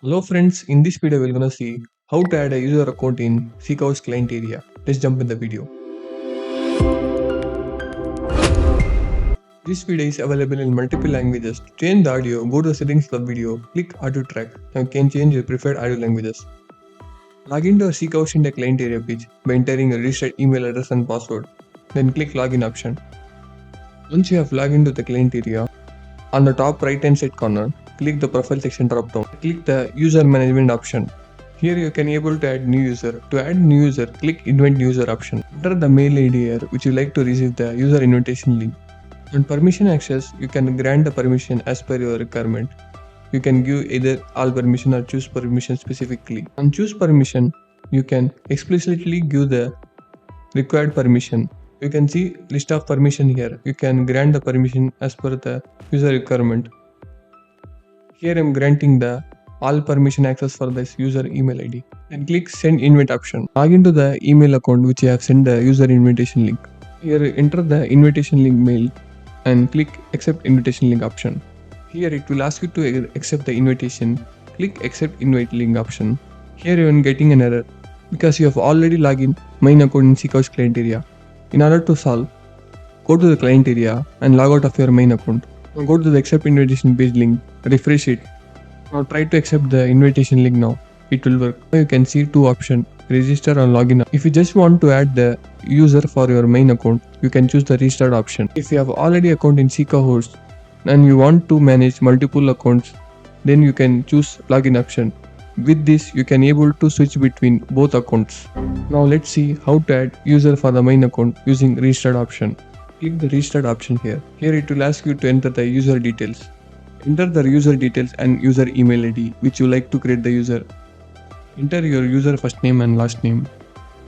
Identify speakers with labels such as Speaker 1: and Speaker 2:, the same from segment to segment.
Speaker 1: Hello friends, in this video we're gonna see how to add a user account in SeekaHost Client Area. Let's jump in the video. This video is available in multiple languages. To change the audio, go to the settings of the video, click audio track. Now you can change your preferred audio languages. Log into a SeekaHost India Client Area page by entering a registered email address and password. Then click login option. Once you have logged into the client area, on the top right hand side corner, click the profile section drop down. Click the user management option. Here you can able to add new user. To add new user, click invite new user option. Enter the mail ID here which you like to receive the user invitation link. On permission access, you can grant the permission as per your requirement. You can give either all permission or choose permission specifically. On choose permission, you can explicitly give the required permission. You can see list of permission here. You can grant the permission as per the user requirement. Here I am granting the all permission access for this user email ID. Then click send invite option. Log into the email account which you have sent the user invitation link. Here enter the invitation link mail and click accept invitation link option. Here it will ask you to accept the invitation. Click accept invite link option. Here you are getting an error because you have already logged in main account in SeekaHost Client Area. In order to solve, go to the client area and log out of your main account. Now go to the accept invitation page link, refresh it. Now try to accept the invitation link now. It will work. Now you can see two options, register or login. If you just want to add the user for your main account, you can choose the restart option. If you have already account in SeekaHost and you want to manage multiple accounts, then you can choose login option. With this, you can able to switch between both accounts. Now let's see how to add user for the main account using restart option. Click the restart option here. Here it will ask you to enter the user details. Enter the user details and user email ID which you like to create the user. Enter your user first name and last name.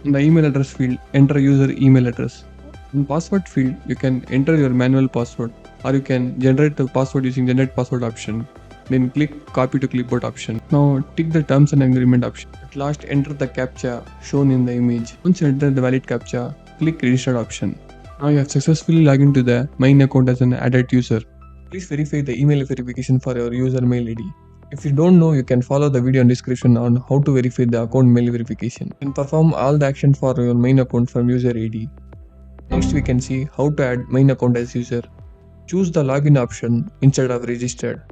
Speaker 1: In the email address field, enter user email address. In password field, you can enter your manual password or you can generate the password using generate password option. Then click copy to clipboard option. Now tick the terms and agreement option. At last enter the captcha shown in the image. Once you enter the valid captcha, click register option. Now you have successfully logged into the main account as an added user. Please verify the email verification for your user mail ID. If you don't know, you can follow the video in description on how to verify the account mail verification and perform all the action for your main account from user ID. Next we can see how to add main account as user. Choose the login option instead of registered.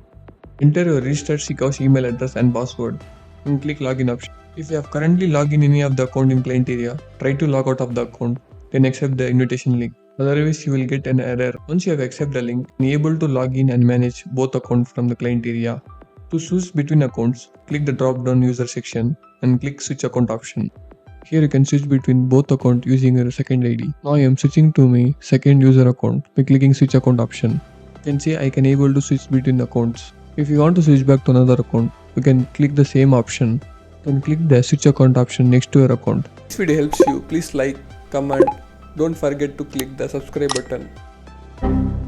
Speaker 1: Enter your registered SeekaHost email address and password and click login option. If you have currently logged in any of the account in client area, try to log out of the account, then accept the invitation link. Otherwise you will get an error. Once you have accepted the link, you are able to log in and manage both accounts from the client area. To switch between accounts, click the drop down user section and click switch account option. Here you can switch between both accounts using your second ID. Now I am switching to my second user account by clicking switch account option. You can see I can able to switch between accounts. If you want to switch back to another account, you can click the same option and click the switch account option next to your account. If this video helps you, please like, comment, don't forget to click the subscribe button.